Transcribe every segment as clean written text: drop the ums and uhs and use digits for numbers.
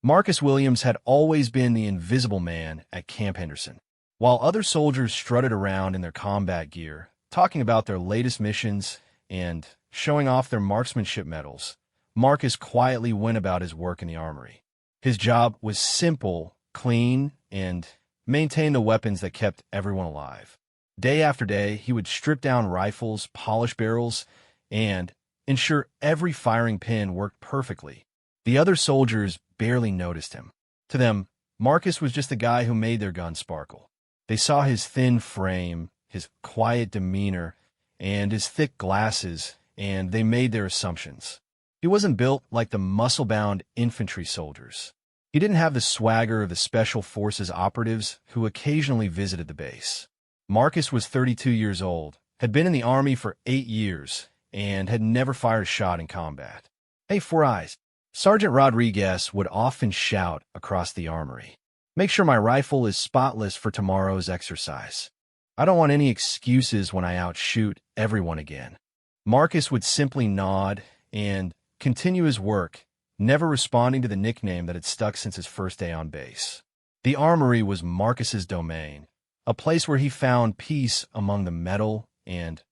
Marcus Williams had always been the invisible man at Camp Henderson. While other soldiers strutted around in their combat gear, talking about their latest missions and showing off their marksmanship medals, Marcus quietly went about his work in the armory. His job was simple, clean, and maintain the weapons that kept everyone alive. Day after day, he would strip down rifles, polish barrels, and ensure every firing pin worked perfectly. The other soldiers barely noticed him. To them, Marcus was just the guy who made their guns sparkle. They saw his thin frame, his quiet demeanor, and his thick glasses, and they made their assumptions. He wasn't built like the muscle-bound infantry soldiers. He didn't have the swagger of the Special Forces operatives who occasionally visited the base. Marcus was 32 years old, had been in the Army for 8 years, and had never fired a shot in combat. "Hey, Four Eyes," Sergeant Rodriguez would often shout across the armory. "Make sure my rifle is spotless for tomorrow's exercise. I don't want any excuses when I outshoot everyone again." Marcus would simply nod and continue his work, never responding to the nickname that had stuck since his first day on base. The armory was Marcus's domain, a place where he found peace among the metal and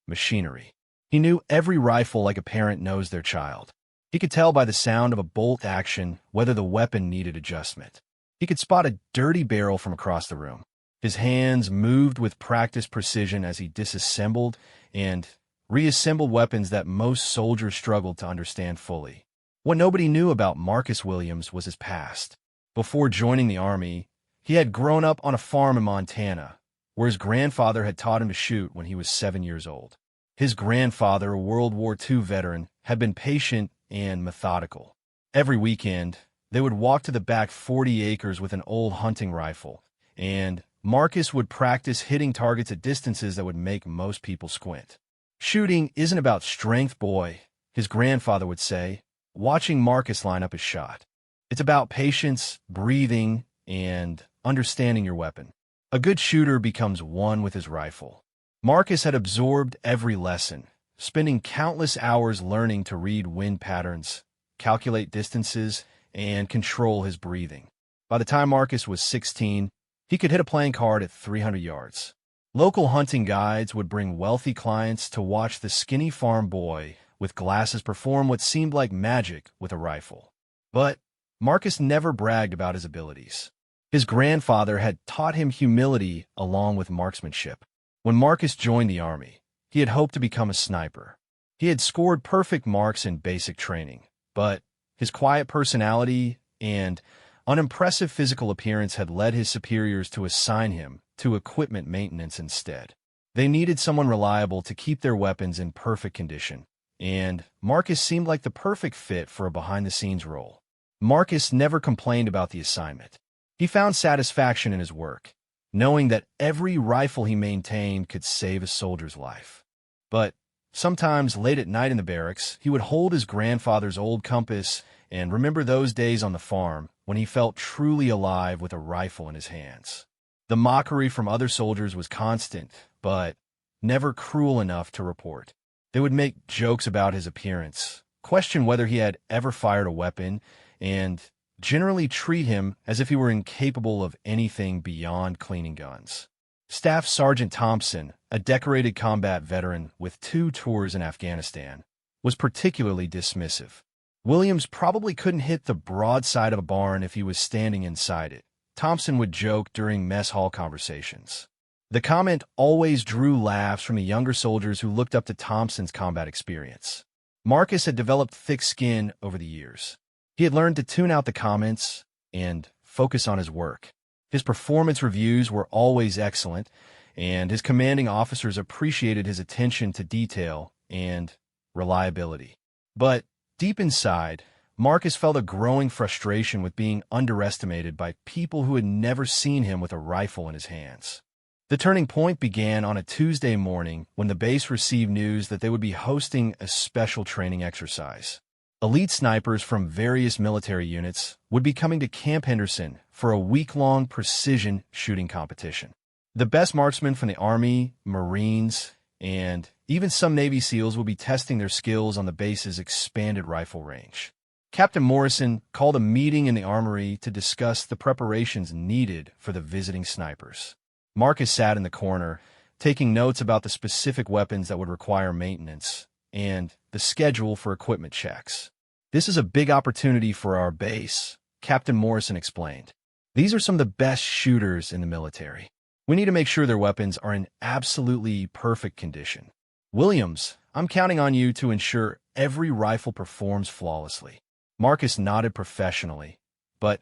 machinery. He knew every rifle like a parent knows their child. He could tell by the sound of a bolt action whether the weapon needed adjustment. He could spot a dirty barrel from across the room. His hands moved with practiced precision as he disassembled and reassembled weapons that most soldiers struggled to understand fully. What nobody knew about Marcus Williams was his past. Before joining the Army, he had grown up on a farm in Montana, where his grandfather had taught him to shoot when he was 7 years old. His grandfather, a World War II veteran, had been patient and methodical. Every weekend, they would walk to the back 40 acres with an old hunting rifle, and Marcus would practice hitting targets at distances that would make most people squint. "Shooting isn't about strength, boy," his grandfather would say, watching Marcus line up his shot. "It's about patience, breathing, and understanding your weapon." A good shooter becomes one with his rifle. Marcus had absorbed every lesson, spending countless hours learning to read wind patterns, calculate distances, and control his breathing. By the time Marcus was 16, he could hit a playing card at 300 yards. Local hunting guides would bring wealthy clients to watch the skinny farm boy with glasses perform what seemed like magic with a rifle. But Marcus never bragged about his abilities. His grandfather had taught him humility along with marksmanship. When Marcus joined the Army, he had hoped to become a sniper. He had scored perfect marks in basic training, but his quiet personality and unimpressive physical appearance had led his superiors to assign him to equipment maintenance instead. They needed someone reliable to keep their weapons in perfect condition, and Marcus seemed like the perfect fit for a behind-the-scenes role. Marcus never complained about the assignment. He found satisfaction in his work, knowing that every rifle he maintained could save a soldier's life. But sometimes late at night in the barracks, he would hold his grandfather's old compass and remember those days on the farm when he felt truly alive with a rifle in his hands. The mockery from other soldiers was constant, but never cruel enough to report. They would make jokes about his appearance, question whether he had ever fired a weapon, and generally treat him as if he were incapable of anything beyond cleaning guns. Staff Sergeant Thompson, a decorated combat veteran with 2 tours in Afghanistan, was particularly dismissive. Williams probably couldn't hit the broadside of a barn if he was standing inside it, Thompson would joke during mess hall conversations. The comment always drew laughs from the younger soldiers who looked up to Thompson's combat experience. Marcus had developed thick skin over the years. He had learned to tune out the comments and focus on his work. His performance reviews were always excellent, and his commanding officers appreciated his attention to detail and reliability. But deep inside, Marcus felt a growing frustration with being underestimated by people who had never seen him with a rifle in his hands. The turning point began on a Tuesday morning when the base received news that they would be hosting a special training exercise. Elite snipers from various military units would be coming to Camp Henderson for a week-long precision shooting competition. The best marksmen from the Army, Marines, and even some Navy SEALs would be testing their skills on the base's expanded rifle range. Captain Morrison called a meeting in the armory to discuss the preparations needed for the visiting snipers. Marcus sat in the corner, taking notes about the specific weapons that would require maintenance and the schedule for equipment checks. "This is a big opportunity for our base," Captain Morrison explained. "These are some of the best shooters in the military. We need to make sure their weapons are in absolutely perfect condition. Williams, I'm counting on you to ensure every rifle performs flawlessly." Marcus nodded professionally, but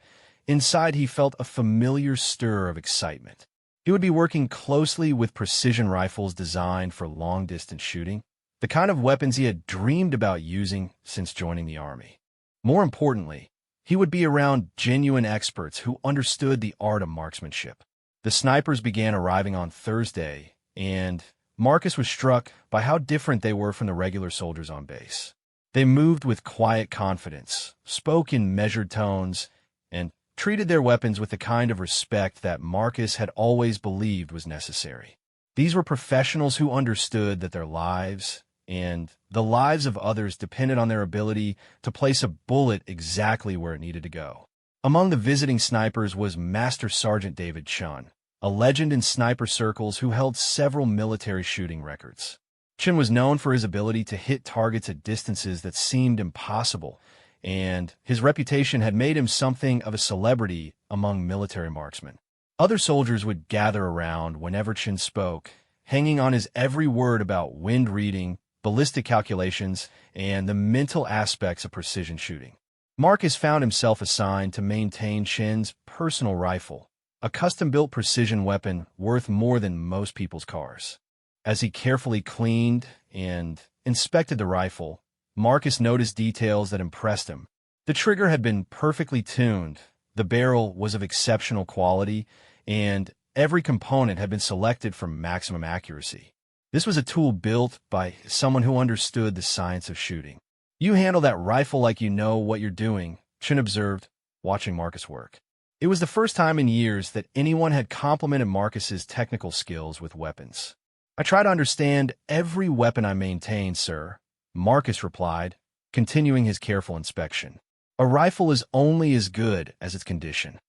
inside he felt a familiar stir of excitement. He would be working closely with precision rifles designed for long-distance shooting, the kind of weapons he had dreamed about using since joining the Army. More importantly, he would be around genuine experts who understood the art of marksmanship. The snipers began arriving on Thursday, and Marcus was struck by how different they were from the regular soldiers on base. They moved with quiet confidence, spoke in measured tones, and treated their weapons with the kind of respect that Marcus had always believed was necessary. These were professionals who understood that their lives and the lives of others depended on their ability to place a bullet exactly where it needed to go. Among the visiting snipers was Master Sergeant David Chun, a legend in sniper circles who held several military shooting records. Chun was known for his ability to hit targets at distances that seemed impossible, and his reputation had made him something of a celebrity among military marksmen. Other soldiers would gather around whenever Chun spoke, hanging on his every word about wind reading, ballistic calculations, and the mental aspects of precision shooting. Marcus found himself assigned to maintain Chun's personal rifle, a custom-built precision weapon worth more than most people's cars. As he carefully cleaned and inspected the rifle, Marcus noticed details that impressed him. The trigger had been perfectly tuned, the barrel was of exceptional quality, and every component had been selected for maximum accuracy. This was a tool built by someone who understood the science of shooting. "You handle that rifle like you know what you're doing," Chun observed, watching Marcus work. It was the first time in years that anyone had complimented Marcus's technical skills with weapons. "I try to understand every weapon I maintain, sir," Marcus replied, continuing his careful inspection. "A rifle is only as good as its condition."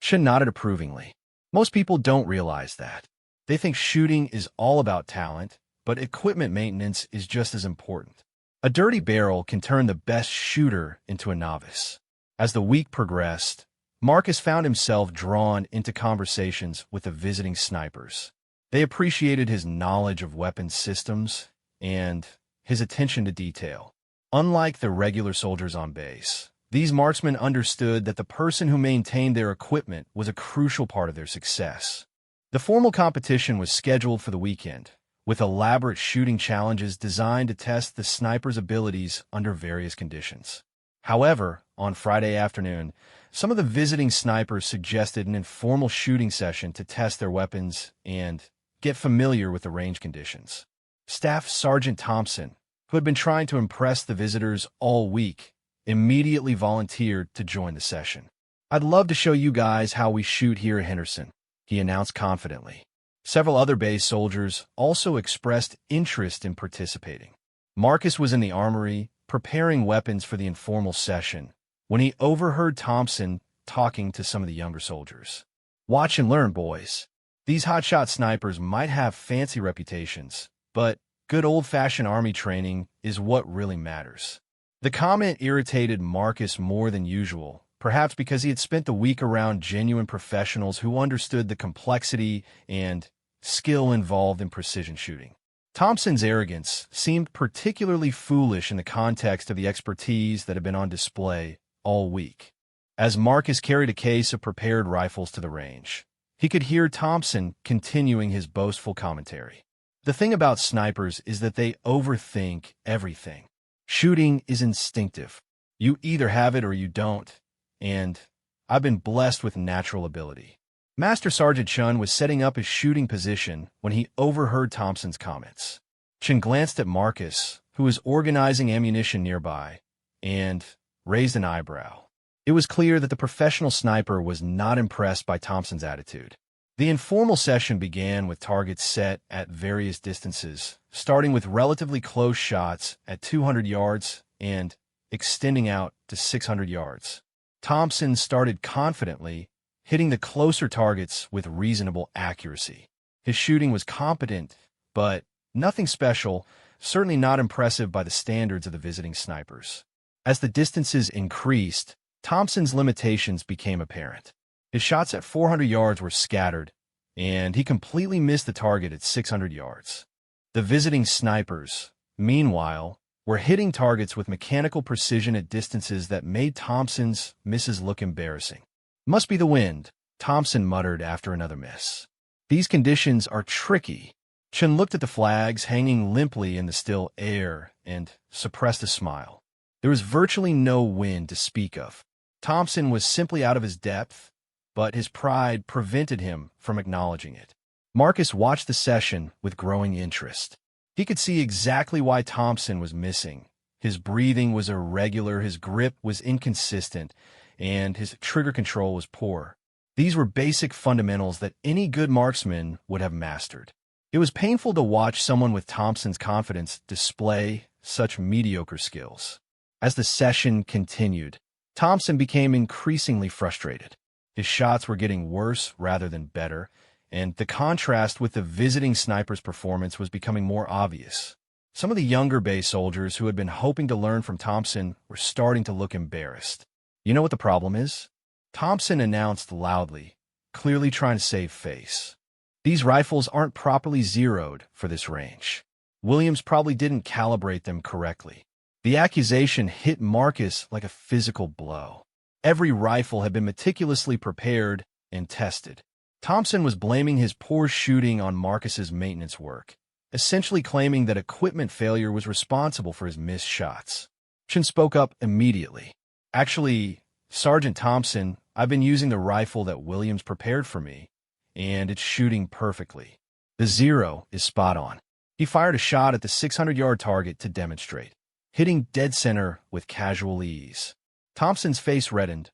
Chun nodded approvingly. Most people don't realize that. They think shooting is all about talent, but equipment maintenance is just as important. A dirty barrel can turn the best shooter into a novice. As the week progressed, Marcus found himself drawn into conversations with the visiting snipers. They appreciated his knowledge of weapons systems and his attention to detail. Unlike the regular soldiers on base, these marksmen understood that the person who maintained their equipment was a crucial part of their success. The formal competition was scheduled for the weekend, with elaborate shooting challenges designed to test the snipers' abilities under various conditions. However, on Friday afternoon, some of the visiting snipers suggested an informal shooting session to test their weapons and get familiar with the range conditions. Staff Sergeant Thompson, who had been trying to impress the visitors all week, immediately volunteered to join the session. "I'd love to show you guys how we shoot here at Henderson," he announced confidently. Several other base soldiers also expressed interest in participating. Marcus was in the armory, preparing weapons for the informal session, when he overheard Thompson talking to some of the younger soldiers. "Watch and learn, boys. These hotshot snipers might have fancy reputations, but good old-fashioned Army training is what really matters." The comment irritated Marcus more than usual, perhaps because he had spent the week around genuine professionals who understood the complexity and skill involved in precision shooting. Thompson's arrogance seemed particularly foolish in the context of the expertise that had been on display all week. As Marcus carried a case of prepared rifles to the range, he could hear Thompson continuing his boastful commentary. "The thing about snipers is that they overthink everything. Shooting is instinctive. You either have it or you don't, and I've been blessed with natural ability." Master Sergeant Chun was setting up his shooting position when he overheard Thompson's comments. Chun glanced at Marcus, who was organizing ammunition nearby, and raised an eyebrow. It was clear that the professional sniper was not impressed by Thompson's attitude. The informal session began with targets set at various distances, starting with relatively close shots at 200 yards and extending out to 600 yards. Thompson started confidently, hitting the closer targets with reasonable accuracy. His shooting was competent, but nothing special, certainly not impressive by the standards of the visiting snipers. As the distances increased, Thompson's limitations became apparent. His shots at 400 yards were scattered, and he completely missed the target at 600 yards. The visiting snipers, meanwhile, were hitting targets with mechanical precision at distances that made Thompson's misses look embarrassing. "Must be the wind," Thompson muttered after another miss. "These conditions are tricky." Chen looked at the flags hanging limply in the still air and suppressed a smile. There was virtually no wind to speak of. Thompson was simply out of his depth, but his pride prevented him from acknowledging it. Marcus watched the session with growing interest. He could see exactly why Thompson was missing. His breathing was irregular, his grip was inconsistent, and his trigger control was poor. These were basic fundamentals that any good marksman would have mastered. It was painful to watch someone with Thompson's confidence display such mediocre skills. As the session continued, Thompson became increasingly frustrated. His shots were getting worse rather than better, and the contrast with the visiting sniper's performance was becoming more obvious. Some of the younger base soldiers who had been hoping to learn from Thompson were starting to look embarrassed. "You know what the problem is?" Thompson announced loudly, clearly trying to save face. "These rifles aren't properly zeroed for this range. Williams probably didn't calibrate them correctly." The accusation hit Marcus like a physical blow. Every rifle had been meticulously prepared and tested. Thompson was blaming his poor shooting on Marcus's maintenance work, essentially claiming that equipment failure was responsible for his missed shots. Chen spoke up immediately. "Actually, Sergeant Thompson, I've been using the rifle that Williams prepared for me, and it's shooting perfectly. The zero is spot on." He fired a shot at the 600-yard target to demonstrate, hitting dead center with casual ease. Thompson's face reddened,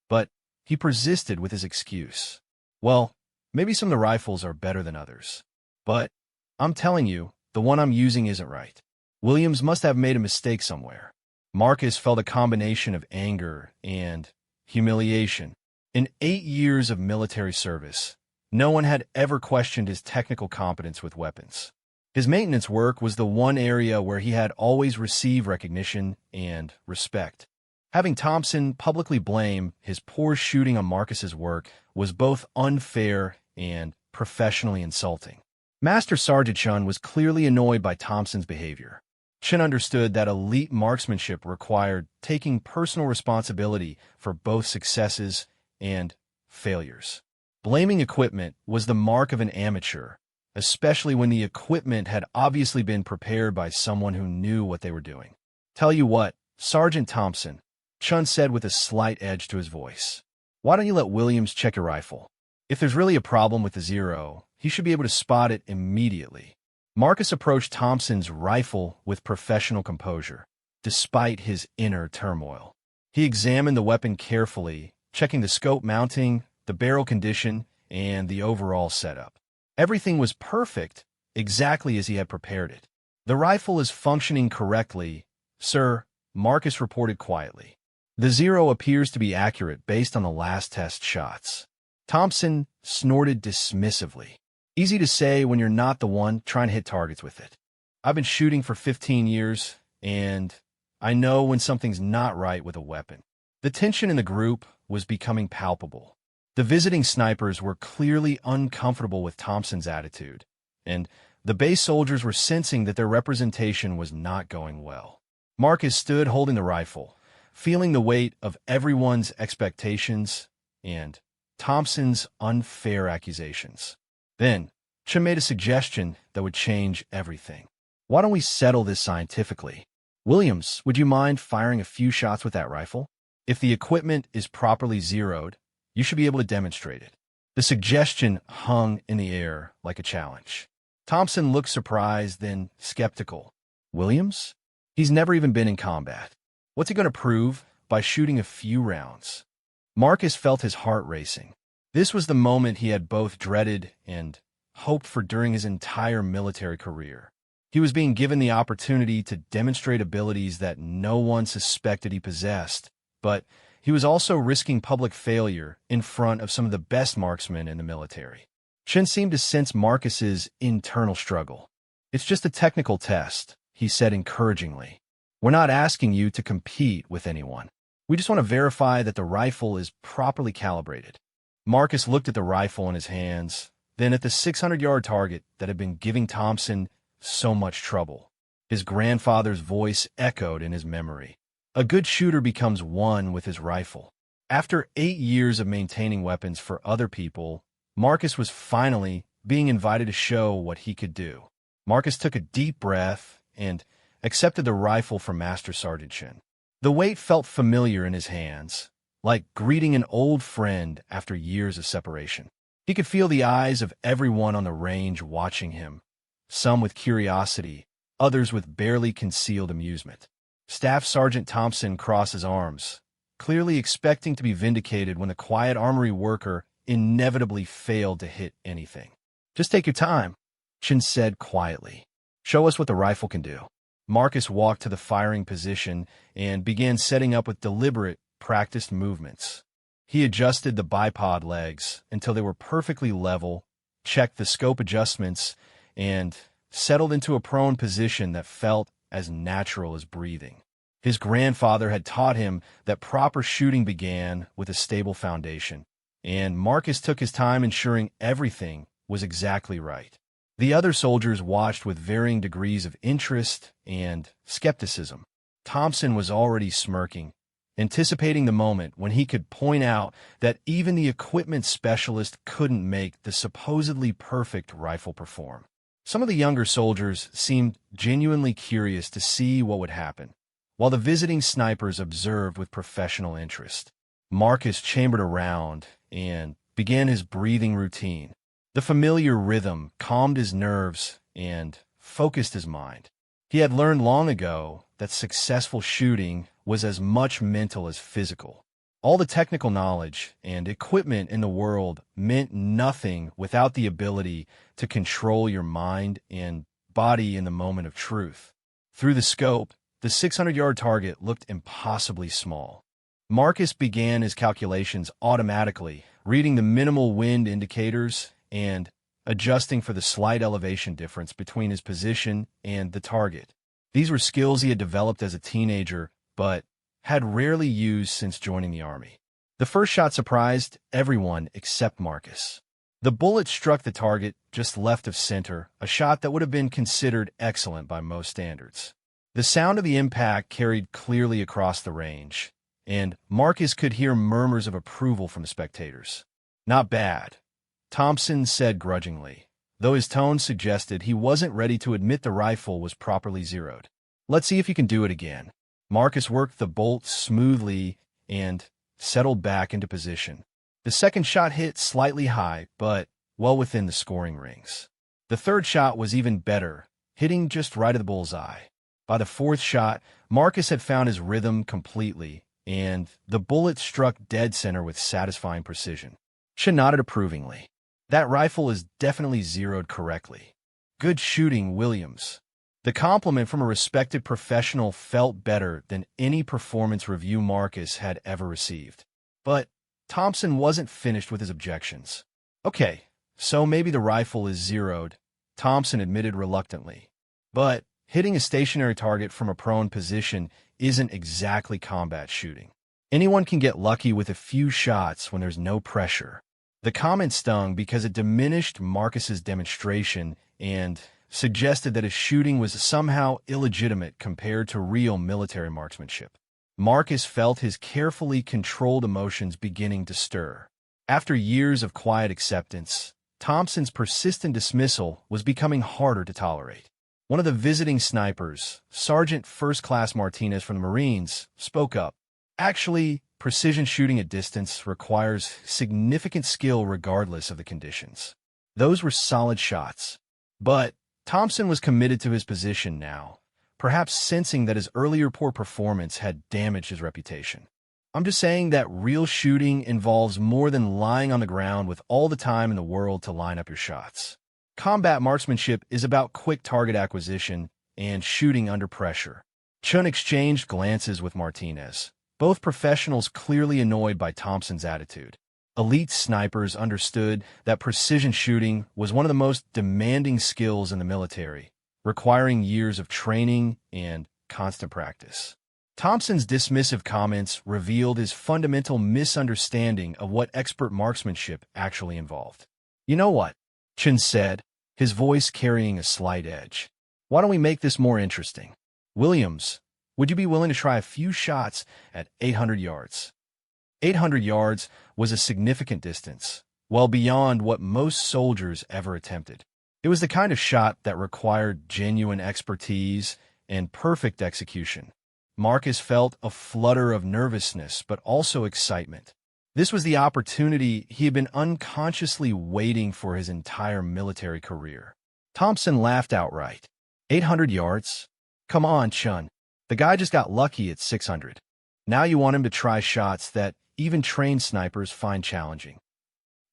but he persisted with his excuse. "Well, maybe some of the rifles are better than others, but I'm telling you, the one I'm using isn't right. Williams must have made a mistake somewhere." Marcus felt a combination of anger and humiliation. In 8 years of military service, no one had ever questioned his technical competence with weapons. His maintenance work was the one area where he had always received recognition and respect. Having Thompson publicly blame his poor shooting on Marcus's work was both unfair and professionally insulting. Master Sergeant Chen was clearly annoyed by Thompson's behavior. Chen understood that elite marksmanship required taking personal responsibility for both successes and failures. Blaming equipment was the mark of an amateur, especially when the equipment had obviously been prepared by someone who knew what they were doing. "Tell you what, Sergeant Thompson," Chen said with a slight edge to his voice, "why don't you let Williams check your rifle? If there's really a problem with the zero, he should be able to spot it immediately." Marcus approached Thompson's rifle with professional composure, despite his inner turmoil. He examined the weapon carefully, checking the scope mounting, the barrel condition, and the overall setup. Everything was perfect, exactly as he had prepared it. "The rifle is functioning correctly, sir," Marcus reported quietly. "The zero appears to be accurate based on the last test shots." Thompson snorted dismissively. "Easy to say when you're not the one trying to hit targets with it. I've been shooting for 15 years, and I know when something's not right with a weapon." The tension in the group was becoming palpable. The visiting snipers were clearly uncomfortable with Thompson's attitude, and the base soldiers were sensing that their representation was not going well. Marcus stood holding the rifle, feeling the weight of everyone's expectations and Thompson's unfair accusations. Then, Chen made a suggestion that would change everything. "Why don't we settle this scientifically? Williams, would you mind firing a few shots with that rifle? If the equipment is properly zeroed, you should be able to demonstrate it." The suggestion hung in the air like a challenge. Thompson looked surprised, then skeptical. "Williams? He's never even been in combat. What's he going to prove by shooting a few rounds?" Marcus felt his heart racing. This was the moment he had both dreaded and hoped for during his entire military career. He was being given the opportunity to demonstrate abilities that no one suspected he possessed, but he was also risking public failure in front of some of the best marksmen in the military. Shin seemed to sense Marcus's internal struggle. "It's just a technical test," he said encouragingly. "We're not asking you to compete with anyone. We just want to verify that the rifle is properly calibrated." Marcus looked at the rifle in his hands, then at the 600-yard target that had been giving Thompson so much trouble. His grandfather's voice echoed in his memory. A good shooter becomes one with his rifle. After 8 years of maintaining weapons for other people, Marcus was finally being invited to show what he could do. Marcus took a deep breath and accepted the rifle from Master Sergeant Shin. The weight felt familiar in his hands, like greeting an old friend after years of separation. He could feel the eyes of everyone on the range watching him, some with curiosity, others with barely concealed amusement. Staff Sergeant Thompson crossed his arms, clearly expecting to be vindicated when the quiet armory worker inevitably failed to hit anything. "Just take your time," Shin said quietly. "Show us what the rifle can do." Marcus walked to the firing position and began setting up with deliberate, practiced movements. He adjusted the bipod legs until they were perfectly level, checked the scope adjustments, and settled into a prone position that felt as natural as breathing. His grandfather had taught him that proper shooting began with a stable foundation, and Marcus took his time ensuring everything was exactly right. The other soldiers watched with varying degrees of interest and skepticism. Thompson was already smirking, anticipating the moment when he could point out that even the equipment specialist couldn't make the supposedly perfect rifle perform. Some of the younger soldiers seemed genuinely curious to see what would happen, while the visiting snipers observed with professional interest. Marcus chambered around and began his breathing routine. The familiar rhythm calmed his nerves and focused his mind. He had learned long ago that successful shooting was as much mental as physical. All the technical knowledge and equipment in the world meant nothing without the ability to control your mind and body in the moment of truth. Through the scope, the 600-yard target looked impossibly small. Marcus began his calculations automatically, reading the minimal wind indicators and adjusting for the slight elevation difference between his position and the target. These were skills he had developed as a teenager, but had rarely used since joining the army. The first shot surprised everyone except Marcus. The bullet struck the target just left of center, a shot that would have been considered excellent by most standards. The sound of the impact carried clearly across the range, and Marcus could hear murmurs of approval from the spectators. "Not bad," Thompson said grudgingly, though his tone suggested he wasn't ready to admit the rifle was properly zeroed. "Let's see if you can do it again." Marcus worked the bolt smoothly and settled back into position. The second shot hit slightly high, but well within the scoring rings. The third shot was even better, hitting just right of the bullseye. By the fourth shot, Marcus had found his rhythm completely, and the bullet struck dead center with satisfying precision. Shin nodded approvingly. "That rifle is definitely zeroed correctly. Good shooting, Williams." The compliment from a respected professional felt better than any performance review Marcus had ever received. But Thompson wasn't finished with his objections. "Okay, so maybe the rifle is zeroed," Thompson admitted reluctantly. "But hitting a stationary target from a prone position isn't exactly combat shooting. Anyone can get lucky with a few shots when there's no pressure." The comment stung because it diminished Marcus's demonstration and suggested that his shooting was somehow illegitimate compared to real military marksmanship. Marcus felt his carefully controlled emotions beginning to stir. After years of quiet acceptance, Thompson's persistent dismissal was becoming harder to tolerate. One of the visiting snipers, Sergeant First Class Martinez from the Marines, spoke up. "Actually, precision shooting at distance requires significant skill regardless of the conditions." Those were solid shots. But Thompson was committed to his position now, perhaps sensing that his earlier poor performance had damaged his reputation. "I'm just saying that real shooting involves more than lying on the ground with all the time in the world to line up your shots." Combat marksmanship is about quick target acquisition and shooting under pressure. Chun exchanged glances with Martinez, both professionals clearly annoyed by Thompson's attitude. Elite snipers understood that precision shooting was one of the most demanding skills in the military, requiring years of training and constant practice. Thompson's dismissive comments revealed his fundamental misunderstanding of what expert marksmanship actually involved. "You know what?" Chun said, his voice carrying a slight edge. "Why don't we make this more interesting? Williams, would you be willing to try a few shots at 800 yards? 800 yards was a significant distance, well beyond what most soldiers ever attempted. It was the kind of shot that required genuine expertise and perfect execution. Marcus felt a flutter of nervousness, but also excitement. This was the opportunity he had been unconsciously waiting for his entire military career. Thompson laughed outright. 800 yards? Come on, Chun. The guy just got lucky at 600. Now you want him to try shots that even trained snipers find challenging.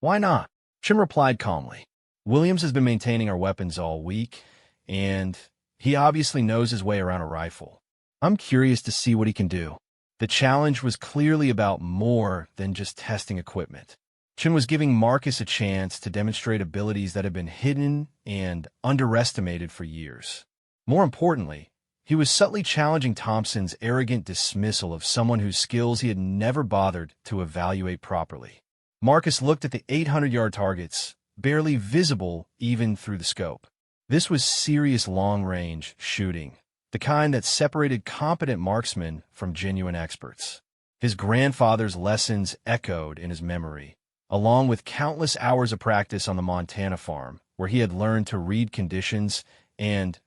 Why not? Chun replied calmly. Williams has been maintaining our weapons all week, and he obviously knows his way around a rifle. I'm curious to see what he can do. The challenge was clearly about more than just testing equipment. Chun was giving Marcus a chance to demonstrate abilities that had been hidden and underestimated for years. More importantly, he was subtly challenging Thompson's arrogant dismissal of someone whose skills he had never bothered to evaluate properly. Marcus looked at the 800-yard targets, barely visible even through the scope. This was serious long-range shooting, the kind that separated competent marksmen from genuine experts. His grandfather's lessons echoed in his memory, along with countless hours of practice on the Montana farm, where he had learned to read conditions and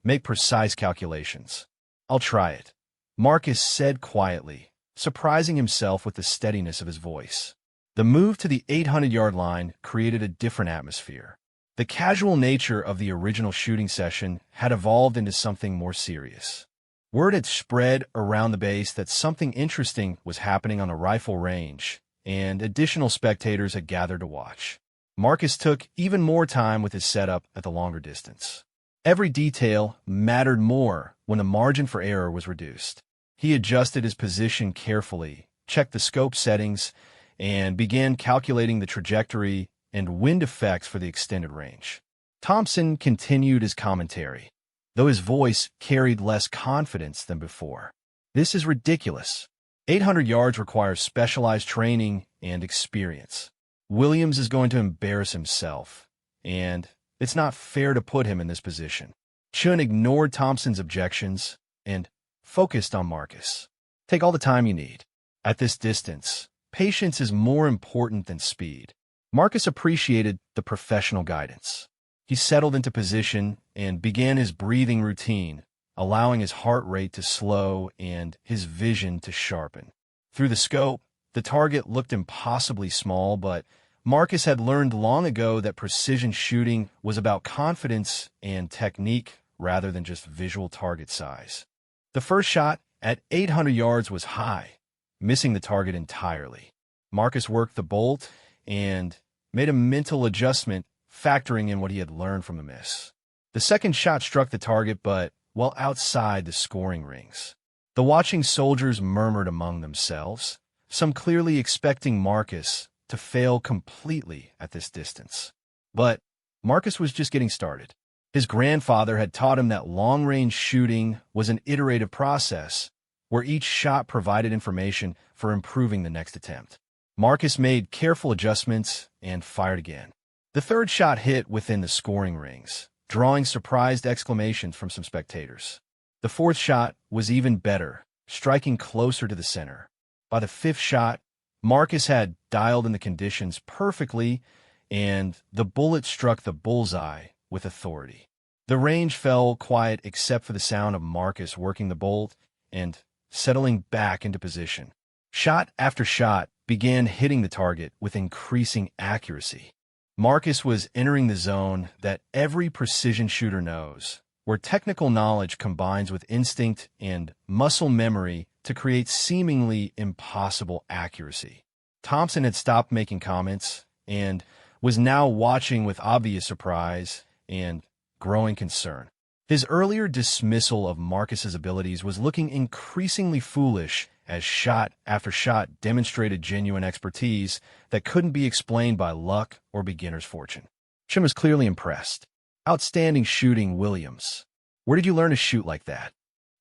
make precise calculations. I'll try it, Marcus said quietly, surprising himself with the steadiness of his voice. The move to the 800-yard line created a different atmosphere. The casual nature of the original shooting session had evolved into something more serious. Word had spread around the base that something interesting was happening on the rifle range, and additional spectators had gathered to watch. Marcus took even more time with his setup at the longer distance. Every detail mattered more when the margin for error was reduced. He adjusted his position carefully, checked the scope settings, and began calculating the trajectory and wind effects for the extended range. Thompson continued his commentary, though his voice carried less confidence than before. This is ridiculous. 800 yards requires specialized training and experience. Williams is going to embarrass himself, and it's not fair to put him in this position. Chun ignored Thompson's objections and focused on Marcus. Take all the time you need. At this distance, patience is more important than speed. Marcus appreciated the professional guidance. He settled into position and began his breathing routine, allowing his heart rate to slow and his vision to sharpen. Through the scope, the target looked impossibly small, but Marcus had learned long ago that precision shooting was about confidence and technique rather than just visual target size. The first shot at 800 yards was high, missing the target entirely. Marcus worked the bolt and made a mental adjustment, factoring in what he had learned from the miss. The second shot struck the target, but well outside the scoring rings. The watching soldiers murmured among themselves, some clearly expecting Marcus to fail completely at this distance. But Marcus was just getting started. His grandfather had taught him that long-range shooting was an iterative process, where each shot provided information for improving the next attempt. Marcus made careful adjustments and fired again. The third shot hit within the scoring rings, drawing surprised exclamations from some spectators. The fourth shot was even better, striking closer to the center. By the fifth shot, Marcus had dialed in the conditions perfectly, and the bullet struck the bullseye with authority. The range fell quiet except for the sound of Marcus working the bolt and settling back into position. Shot after shot began hitting the target with increasing accuracy. Marcus was entering the zone that every precision shooter knows, where technical knowledge combines with instinct and muscle memory to create seemingly impossible accuracy. Thompson had stopped making comments, and was now watching with obvious surprise and growing concern. His earlier dismissal of Marcus's abilities was looking increasingly foolish as shot after shot demonstrated genuine expertise that couldn't be explained by luck or beginner's fortune. Chen was clearly impressed. Outstanding shooting, Williams. Where did you learn to shoot like that?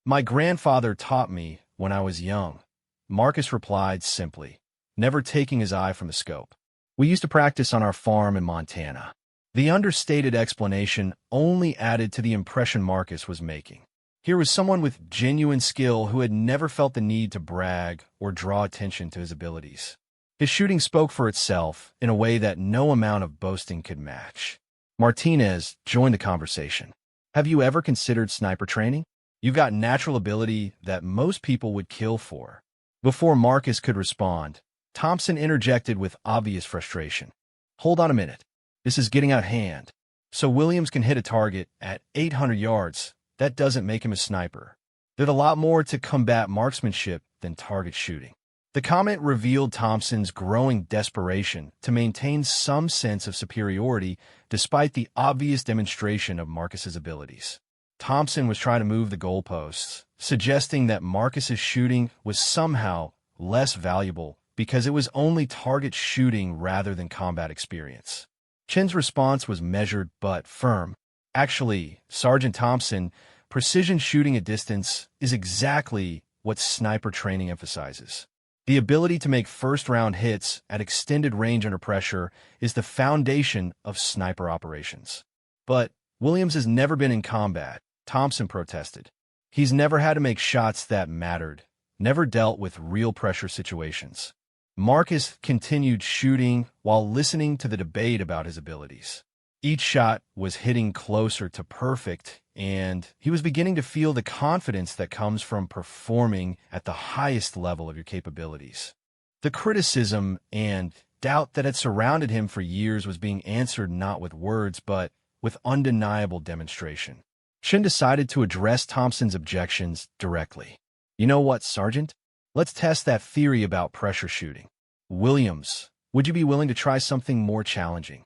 My grandfather taught me when I was young, Marcus replied simply, never taking his eye from the scope. We used to practice on our farm in Montana. The understated explanation only added to the impression Marcus was making. Here was someone with genuine skill who had never felt the need to brag or draw attention to his abilities. His shooting spoke for itself in a way that no amount of boasting could match. Martinez joined the conversation. Have you ever considered sniper training? You've got natural ability that most people would kill for. Before Marcus could respond, Thompson interjected with obvious frustration. Hold on a minute. This is getting out of hand. So Williams can hit a target at 800 yards. That doesn't make him a sniper. There's a lot more to combat marksmanship than target shooting. The comment revealed Thompson's growing desperation to maintain some sense of superiority despite the obvious demonstration of Marcus's abilities. Thompson was trying to move the goalposts, suggesting that Marcus's shooting was somehow less valuable because it was only target shooting rather than combat experience. Chen's response was measured but firm. Actually, Sergeant Thompson, precision shooting at distance is exactly what sniper training emphasizes. The ability to make first-round hits at extended range under pressure is the foundation of sniper operations. But Williams has never been in combat, Thompson protested. He's never had to make shots that mattered, never dealt with real pressure situations. Marcus continued shooting while listening to the debate about his abilities. Each shot was hitting closer to perfect, and he was beginning to feel the confidence that comes from performing at the highest level of your capabilities. The criticism and doubt that had surrounded him for years was being answered not with words, but with undeniable demonstration. Chen decided to address Thompson's objections directly. You know what, Sergeant? Let's test that theory about pressure shooting. Williams, would you be willing to try something more challenging?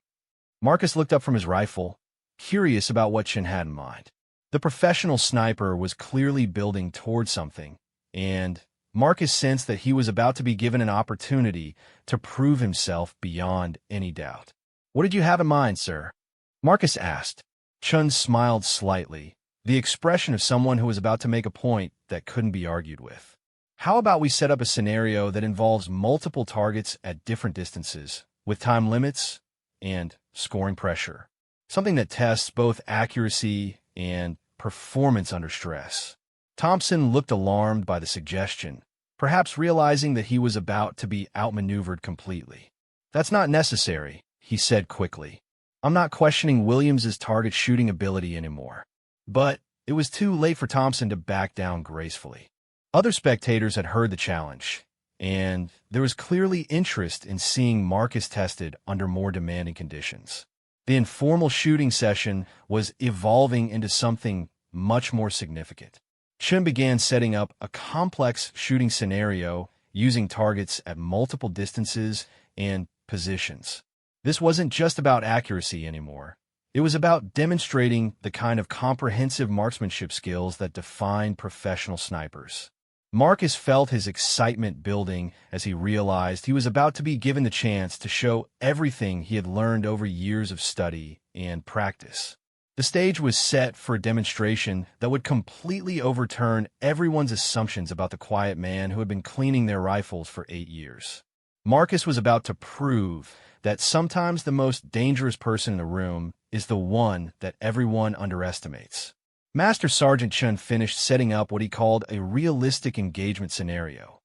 Marcus looked up from his rifle, curious about what Chen had in mind. The professional sniper was clearly building toward something, and Marcus sensed that he was about to be given an opportunity to prove himself beyond any doubt. What did you have in mind, sir? Marcus asked. Chen smiled slightly, the expression of someone who was about to make a point that couldn't be argued with. How about we set up a scenario that involves multiple targets at different distances, with time limits and scoring pressure? Something that tests both accuracy and performance under stress. Thompson looked alarmed by the suggestion, perhaps realizing that he was about to be outmaneuvered completely. That's not necessary, he said quickly. I'm not questioning Williams's target shooting ability anymore. But it was too late for Thompson to back down gracefully. Other spectators had heard the challenge, and there was clearly interest in seeing Marcus tested under more demanding conditions. The informal shooting session was evolving into something much more significant. Chen began setting up a complex shooting scenario using targets at multiple distances and positions. This wasn't just about accuracy anymore. It was about demonstrating the kind of comprehensive marksmanship skills that define professional snipers. Marcus felt his excitement building as he realized he was about to be given the chance to show everything he had learned over years of study and practice. The stage was set for a demonstration that would completely overturn everyone's assumptions about the quiet man who had been cleaning their rifles for 8 years. Marcus was about to prove that sometimes the most dangerous person in the room is the one that everyone underestimates. Master Sergeant Chen finished setting up what he called a realistic engagement scenario.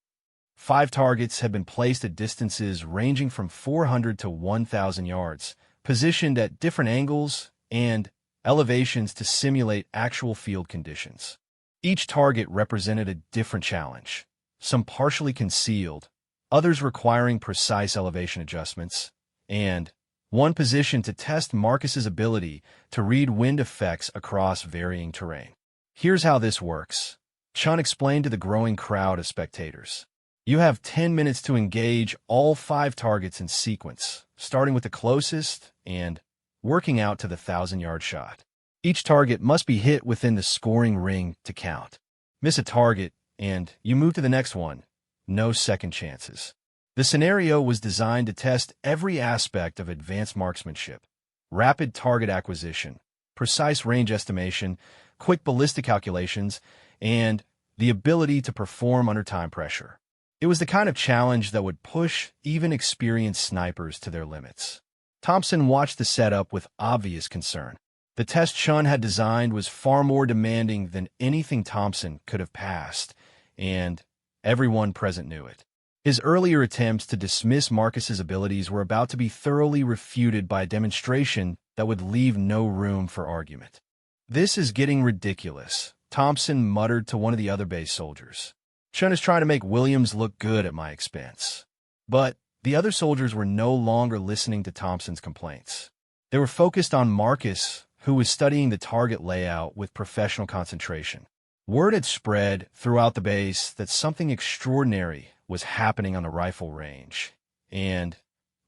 5 targets had been placed at distances ranging from 400 to 1,000 yards, positioned at different angles and elevations to simulate actual field conditions. Each target represented a different challenge, some partially concealed, others requiring precise elevation adjustments, and one position to test Marcus's ability to read wind effects across varying terrain. Here's how this works, Chun explained to the growing crowd of spectators. You have 10 minutes to engage all 5 targets in sequence, starting with the closest and working out to the 1,000-yard shot. Each target must be hit within the scoring ring to count. Miss a target, and you move to the next one. No second chances. The scenario was designed to test every aspect of advanced marksmanship: rapid target acquisition, precise range estimation, quick ballistic calculations, and the ability to perform under time pressure. It was the kind of challenge that would push even experienced snipers to their limits. Thompson watched the setup with obvious concern. The test Chun had designed was far more demanding than anything Thompson could have passed, and everyone present knew it. His earlier attempts to dismiss Marcus's abilities were about to be thoroughly refuted by a demonstration that would leave no room for argument. "This is getting ridiculous," Thompson muttered to one of the other base soldiers. "Chun is trying to make Williams look good at my expense." But the other soldiers were no longer listening to Thompson's complaints. They were focused on Marcus, who was studying the target layout with professional concentration. Word had spread throughout the base that something extraordinary was happening on the rifle range, and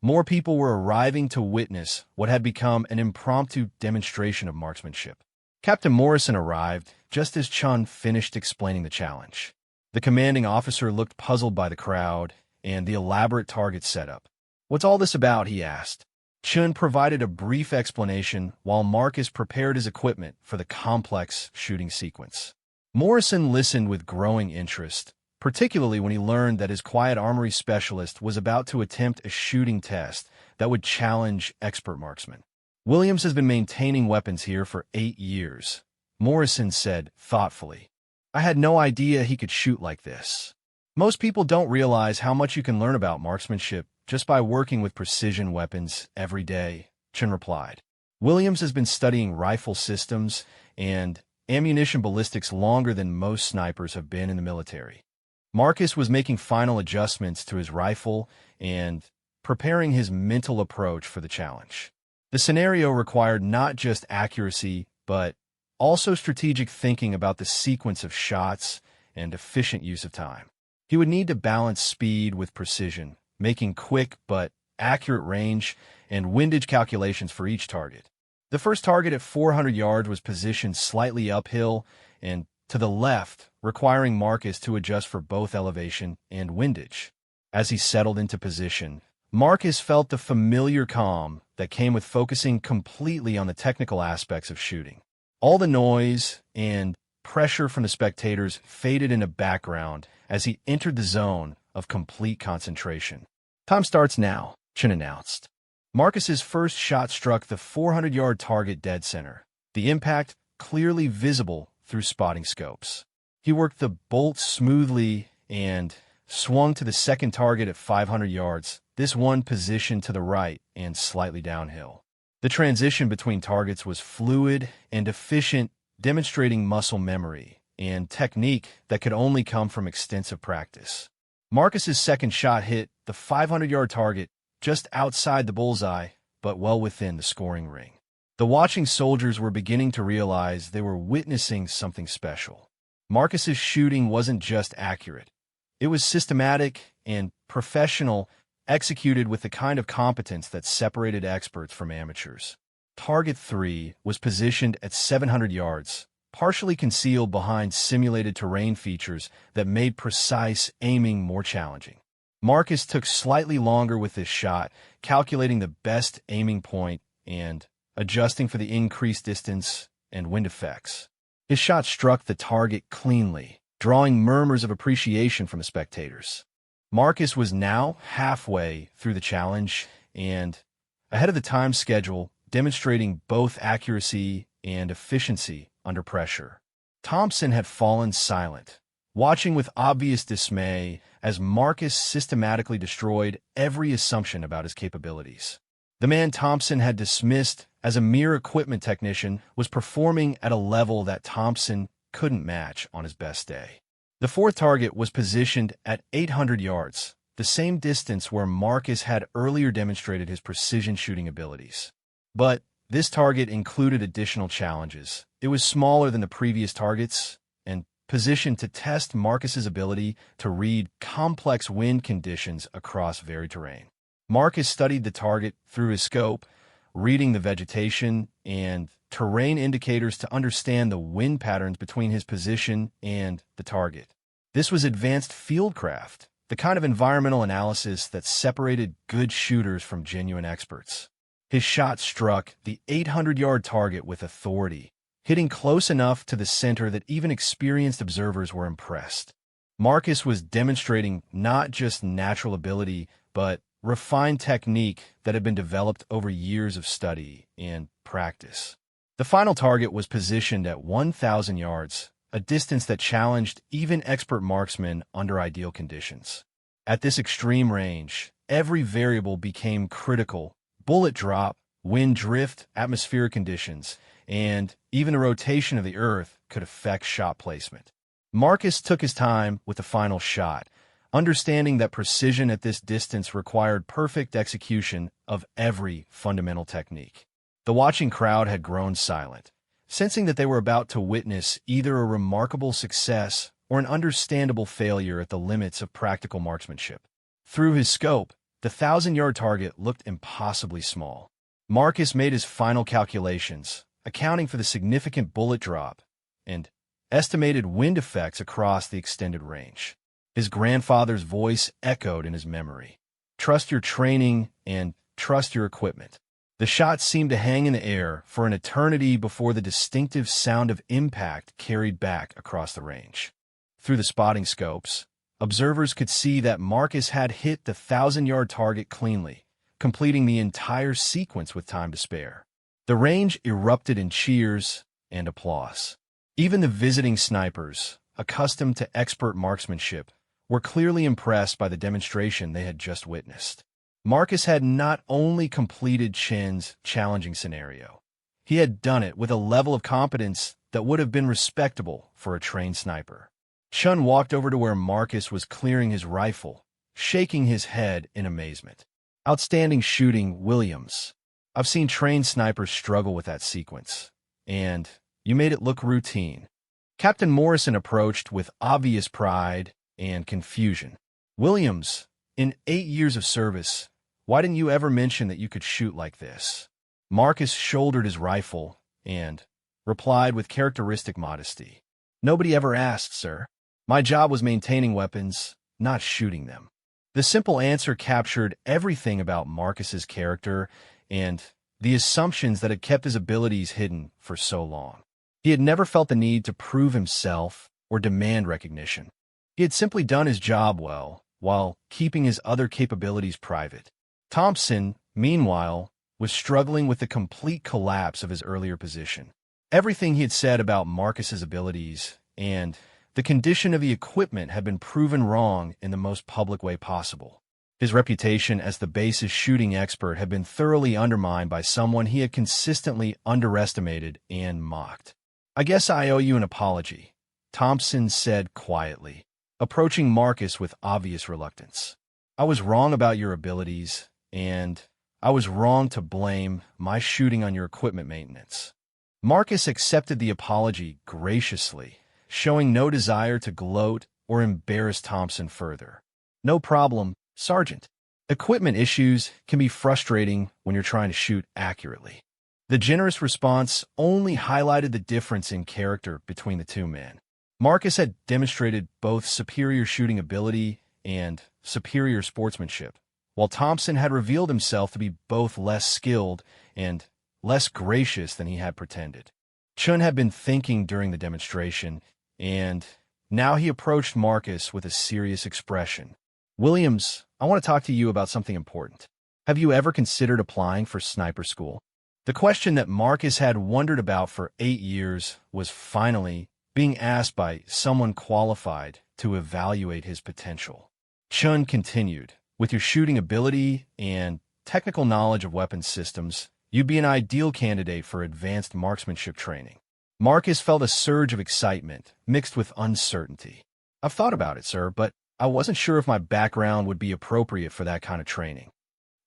more people were arriving to witness what had become an impromptu demonstration of marksmanship. Captain Morrison arrived just as Chun finished explaining the challenge. The commanding officer looked puzzled by the crowd and the elaborate target setup. "What's all this about?" he asked. Chun provided a brief explanation while Marcus prepared his equipment for the complex shooting sequence. Morrison listened with growing interest, particularly when he learned that his quiet armory specialist was about to attempt a shooting test that would challenge expert marksmen. "Williams has been maintaining weapons here for 8 years, Morrison said thoughtfully. "I had no idea he could shoot like this." "Most people don't realize how much you can learn about marksmanship just by working with precision weapons every day," Chun replied. "Williams has been studying rifle systems and ammunition ballistics longer than most snipers have been in the military." Marcus was making final adjustments to his rifle and preparing his mental approach for the challenge. The scenario required not just accuracy, but also strategic thinking about the sequence of shots and efficient use of time. He would need to balance speed with precision, making quick but accurate range and windage calculations for each target. The first target at 400 yards was positioned slightly uphill and to the left, requiring Marcus to adjust for both elevation and windage. As he settled into position, Marcus felt the familiar calm that came with focusing completely on the technical aspects of shooting. All the noise and pressure from the spectators faded into background as he entered the zone of complete concentration. "Time starts now," Chun announced. Marcus's first shot struck the 400-yard target dead center, the impact clearly visible through spotting scopes. He worked the bolt smoothly and swung to the second target at 500 yards, this one positioned to the right and slightly downhill. The transition between targets was fluid and efficient, demonstrating muscle memory and technique that could only come from extensive practice. Marcus's second shot hit the 500-yard target just outside the bullseye, but well within the scoring ring. The watching soldiers were beginning to realize they were witnessing something special. Marcus's shooting wasn't just accurate. It was systematic and professional, executed with the kind of competence that separated experts from amateurs. Target 3 was positioned at 700 yards, partially concealed behind simulated terrain features that made precise aiming more challenging. Marcus took slightly longer with this shot, calculating the best aiming point and adjusting for the increased distance and wind effects. His shot struck the target cleanly, drawing murmurs of appreciation from the spectators. Marcus was now halfway through the challenge and ahead of the time schedule, demonstrating both accuracy and efficiency under pressure. Thompson had fallen silent, watching with obvious dismay as Marcus systematically destroyed every assumption about his capabilities. The man Thompson had dismissed as a mere equipment technician was performing at a level that Thompson couldn't match on his best day. The fourth target was positioned at 800 yards, the same distance where Marcus had earlier demonstrated his precision shooting abilities. But this target included additional challenges. It was smaller than the previous targets and positioned to test Marcus's ability to read complex wind conditions across varied terrain. Marcus studied the target through his scope, reading the vegetation and terrain indicators to understand the wind patterns between his position and the target. This was advanced fieldcraft, the kind of environmental analysis that separated good shooters from genuine experts. His shot struck the 800-yard target with authority, hitting close enough to the center that even experienced observers were impressed. Marcus was demonstrating not just natural ability, but refined technique that had been developed over years of study and practice. The final target was positioned at 1,000 yards, a distance that challenged even expert marksmen under ideal conditions. At this extreme range, every variable became critical: bullet drop, wind drift, atmospheric conditions, and even the rotation of the Earth could affect shot placement. Marcus took his time with the final shot, understanding that precision at this distance required perfect execution of every fundamental technique. The watching crowd had grown silent, sensing that they were about to witness either a remarkable success or an understandable failure at the limits of practical marksmanship. Through his scope, the 1,000-yard target looked impossibly small. Marcus made his final calculations, accounting for the significant bullet drop and estimated wind effects across the extended range. His grandfather's voice echoed in his memory. Trust your training and trust your equipment. The shot seemed to hang in the air for an eternity before the distinctive sound of impact carried back across the range. Through the spotting scopes, observers could see that Marcus had hit the 1,000-yard target cleanly, completing the entire sequence with time to spare. The range erupted in cheers and applause. Even the visiting snipers, accustomed to expert marksmanship, were clearly impressed by the demonstration they had just witnessed. Marcus had not only completed Chen's challenging scenario, he had done it with a level of competence that would have been respectable for a trained sniper. Chen walked over to where Marcus was clearing his rifle, shaking his head in amazement. Outstanding shooting, Williams. I've seen trained snipers struggle with that sequence, and you made it look routine. Captain Morrison approached with obvious pride and confusion. Williams, in 8 years of service, why didn't you ever mention that you could shoot like this? Marcus shouldered his rifle and replied with characteristic modesty. Nobody ever asked, sir. My job was maintaining weapons, not shooting them. The simple answer captured everything about Marcus's character and the assumptions that had kept his abilities hidden for so long. He had never felt the need to prove himself or demand recognition. He had simply done his job well, while keeping his other capabilities private. Thompson, meanwhile, was struggling with the complete collapse of his earlier position. Everything he had said about Marcus's abilities and the condition of the equipment had been proven wrong in the most public way possible. His reputation as the base's shooting expert had been thoroughly undermined by someone he had consistently underestimated and mocked. I guess I owe you an apology, Thompson said quietly, approaching Marcus with obvious reluctance. I was wrong about your abilities, and I was wrong to blame my shooting on your equipment maintenance. Marcus accepted the apology graciously, showing no desire to gloat or embarrass Thompson further. No problem, Sergeant. Equipment issues can be frustrating when you're trying to shoot accurately. The generous response only highlighted the difference in character between the two men. Marcus had demonstrated both superior shooting ability and superior sportsmanship, while Thompson had revealed himself to be both less skilled and less gracious than he had pretended. Chun had been thinking during the demonstration, and now he approached Marcus with a serious expression. Williams, I want to talk to you about something important. Have you ever considered applying for sniper school? The question that Marcus had wondered about for 8 years was finally being asked by someone qualified to evaluate his potential. Chun continued, with your shooting ability and technical knowledge of weapons systems, you'd be an ideal candidate for advanced marksmanship training. Marcus felt a surge of excitement, mixed with uncertainty. I've thought about it, sir, but I wasn't sure if my background would be appropriate for that kind of training.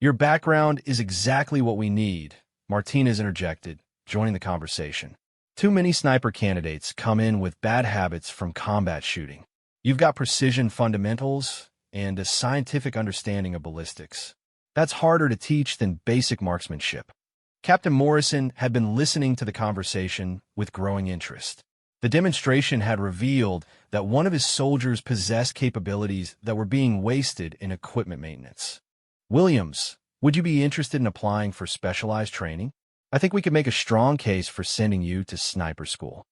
Your background is exactly what we need, Martinez interjected, joining the conversation. Too many sniper candidates come in with bad habits from combat shooting. You've got precision fundamentals and a scientific understanding of ballistics. That's harder to teach than basic marksmanship. Captain Morrison had been listening to the conversation with growing interest. The demonstration had revealed that one of his soldiers possessed capabilities that were being wasted in equipment maintenance. Williams, would you be interested in applying for specialized training? I think we could make a strong case for sending you to sniper school.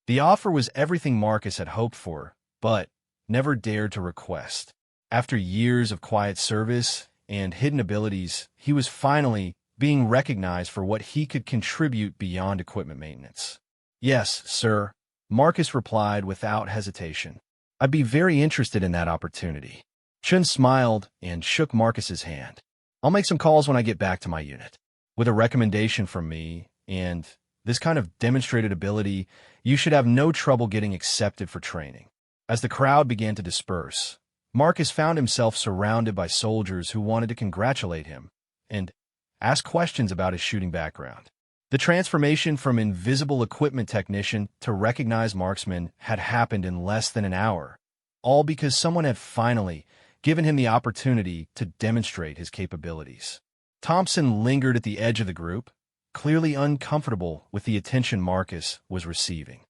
The offer was everything Marcus had hoped for, but never dared to request. After years of quiet service and hidden abilities, he was finally being recognized for what he could contribute beyond equipment maintenance. Yes, sir, Marcus replied without hesitation. I'd be very interested in that opportunity. Chun smiled and shook Marcus's hand. I'll make some calls when I get back to my unit. With a recommendation from me and this kind of demonstrated ability, you should have no trouble getting accepted for training. As the crowd began to disperse, Marcus found himself surrounded by soldiers who wanted to congratulate him and ask questions about his shooting background. The transformation from invisible equipment technician to recognized marksman had happened in less than an hour, all because someone had finally given him the opportunity to demonstrate his capabilities. Thompson lingered at the edge of the group, clearly uncomfortable with the attention Marcus was receiving.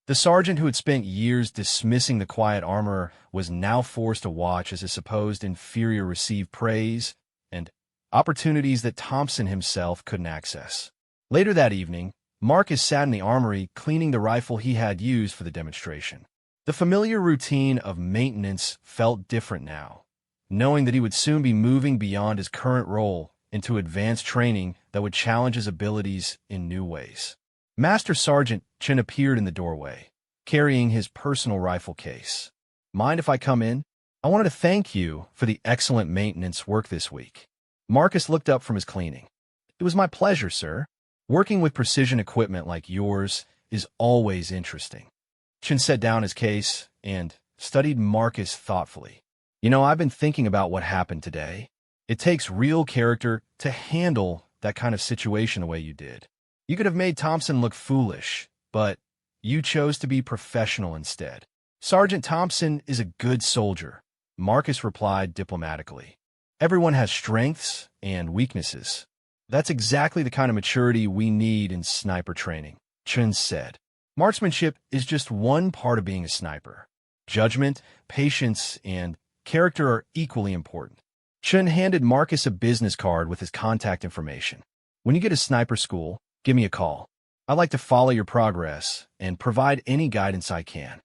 The sergeant who had spent years dismissing the quiet armorer was now forced to watch as his supposed inferior received praise and opportunities that Thompson himself couldn't access. Later that evening, Marcus sat in the armory cleaning the rifle he had used for the demonstration. The familiar routine of maintenance felt different now, knowing that he would soon be moving beyond his current role into advanced training that would challenge his abilities in new ways. Master Sergeant Chin appeared in the doorway, carrying his personal rifle case. Mind if I come in? I wanted to thank you for the excellent maintenance work this week. Marcus looked up from his cleaning. It was my pleasure, sir. Working with precision equipment like yours is always interesting. Chin set down his case and studied Marcus thoughtfully. You know, I've been thinking about what happened today. It takes real character to handle that kind of situation the way you did. You could have made Thompson look foolish, but you chose to be professional instead. Sergeant Thompson is a good soldier, Marcus replied diplomatically. Everyone has strengths and weaknesses. That's exactly the kind of maturity we need in sniper training, Chun said. Marksmanship is just one part of being a sniper. Judgment, patience, and character are equally important. Chun handed Marcus a business card with his contact information. When you get to sniper school, give me a call. I'd like to follow your progress and provide any guidance I can.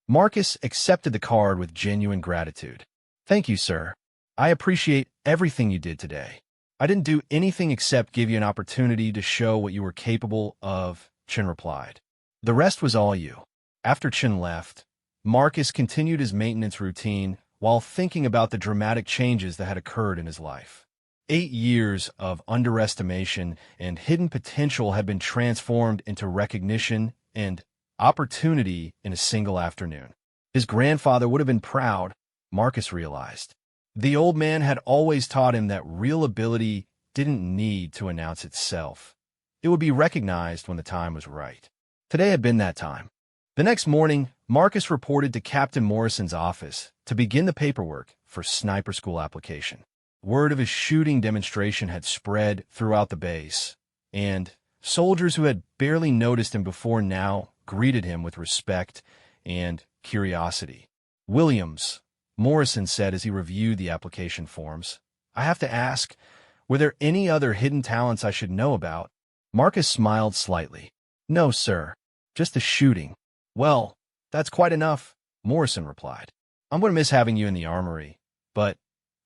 Marcus accepted the card with genuine gratitude. Thank you, sir. I appreciate everything you did today. I didn't do anything except give you an opportunity to show what you were capable of, Chin replied. The rest was all you. After Chin left, Marcus continued his maintenance routine while thinking about the dramatic changes that had occurred in his life. 8 years of underestimation and hidden potential had been transformed into recognition and opportunity in a single afternoon. His grandfather would have been proud, Marcus realized. The old man had always taught him that real ability didn't need to announce itself. It would be recognized when the time was right. Today had been that time. The next morning, Marcus reported to Captain Morrison's office to begin the paperwork for sniper school application. Word of his shooting demonstration had spread throughout the base, and soldiers who had barely noticed him before now greeted him with respect and curiosity. Williams, Morrison said as he reviewed the application forms, I have to ask, were there any other hidden talents I should know about? Marcus smiled slightly. No, sir. Just the shooting. Well, that's quite enough, Morrison replied. I'm going to miss having you in the armory, but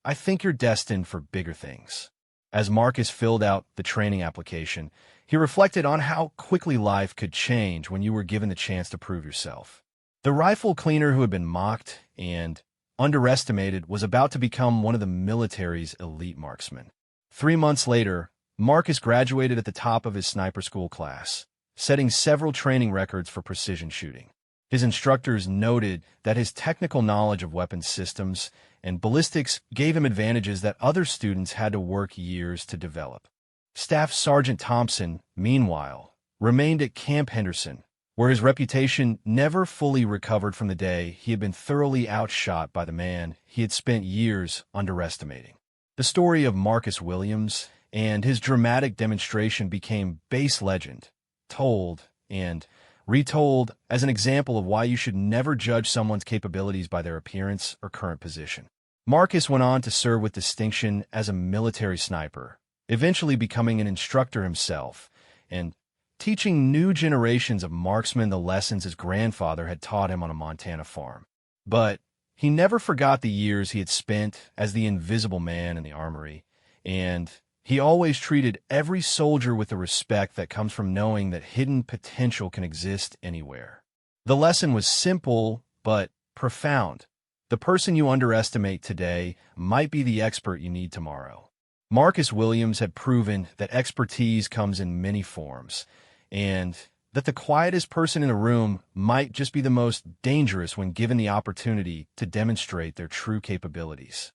I think you're destined for bigger things. As Marcus filled out the training application, he reflected on how quickly life could change when you were given the chance to prove yourself. The rifle cleaner who had been mocked and underestimated was about to become one of the military's elite marksmen. 3 months later, Marcus graduated at the top of his sniper school class, setting several training records for precision shooting. His instructors noted that his technical knowledge of weapons systems and ballistics gave him advantages that other students had to work years to develop. Staff Sergeant Thompson, meanwhile, remained at Camp Henderson, where his reputation never fully recovered from the day he had been thoroughly outshot by the man he had spent years underestimating. The story of Marcus Williams and his dramatic demonstration became base legend, told and retold as an example of why you should never judge someone's capabilities by their appearance or current position. Marcus went on to serve with distinction as a military sniper, eventually becoming an instructor himself and teaching new generations of marksmen the lessons his grandfather had taught him on a Montana farm. But he never forgot the years he had spent as the invisible man in the armory, and he always treated every soldier with the respect that comes from knowing that hidden potential can exist anywhere. The lesson was simple, but profound. The person you underestimate today might be the expert you need tomorrow. Marcus Williams had proven that expertise comes in many forms, and that the quietest person in a room might just be the most dangerous when given the opportunity to demonstrate their true capabilities.